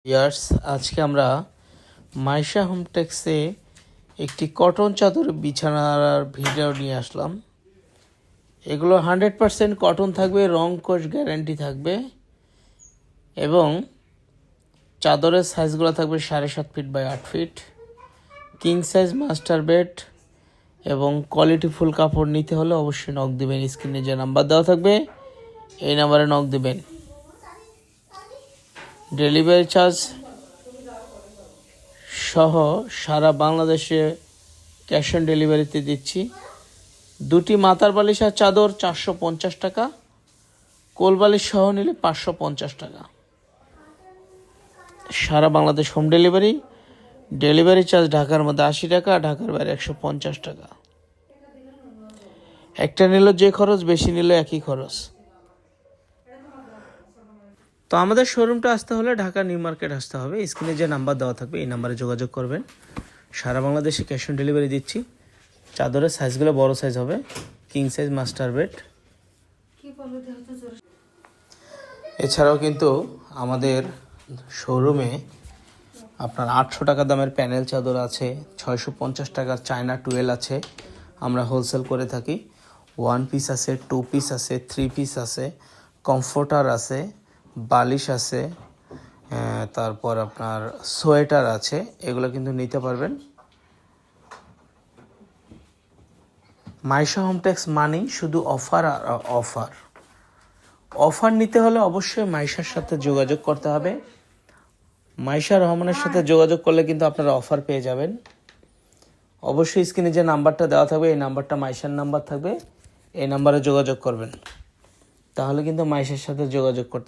Years আজকে আমরা মাইশা হোমটেক্সে একটি কটন চাদর বিছানার ভিডিও নিয়ে আসলাম। এগুলো 100% কটন থাকবে, রং কোশ গ্যারান্টি থাকবে এবং চাদরের সাইজগুলো থাকবে 7.5 feet by 8 feet, king size master bed এবং কোয়ালিটি ফুল কাপড় নিতে হলে অবশ্যই নক দেবেন। স্ক্রিনে যে নাম্বার দেওয়া থাকবে এই নাম্বারে নক দেবেন। ডেলিভারি চার্জ সহ সারা বাংলাদেশে ক্যাশ অন ডেলিভারিতে দিচ্ছি। দুটি মাথার বালিশ আর চাদর 450 টাকা, কোল বালিশ সহ নিলে 550 টাকা। সারা Bangladesh home delivery. Delivery charge ঢাকার মধ্যে 80 টাকা, ঢাকার বাইরে 150 টাকা। একটা নিলেও যে খরচ, বেশি নিলেও একই খরচ। তো আমাদের শোরুমটা আসতে হলে ঢাকা নিউ মার্কেট আসতে হবে। স্ক্রিনে যে নাম্বার দেওয়া থাকবে এই নাম্বারে যোগাযোগ করবেন। সারা বাংলাদেশে ক্যাশ অন ডেলিভারি দিচ্ছি। চাদরের সাইজগুলো বড় সাইজ হবে, কিং সাইজ মাস্টার বেড। এছাড়াও কিন্তু আমাদের শোরুমে আপনার 800 টাকা দামের প্যানেল চাদর আছে, 650 টাকার চায়না টুয়েল আছে, আমরা হোলসেল করে থাকি। 1 পিস আছে, 2 পিস আছে, 3 পিস আছে, কমফোর্টার আছে, বালিশ আছে, তারপর আপনার সোয়েটার আছে, এগুলো কিন্তু নিতে পারবেন। মাইশা হোমটেক্স মানেই শুধু অফার আর অফার। অফার নিতে হলে অবশ্যই মাইশার সাথে যোগাযোগ করতে হবে। মাইশা রহমানের সাথে যোগাযোগ করলে কিন্তু আপনারা অফার পেয়ে যাবেন। অবশ্যই স্ক্রিনে যে নাম্বারটা দেওয়া থাকবে এই নাম্বারটা মাইশার নাম্বার থাকবে, এই নাম্বারে যোগাযোগ করবেন, তাহলে কিন্তু মাইশার সাথে যোগাযোগ করতে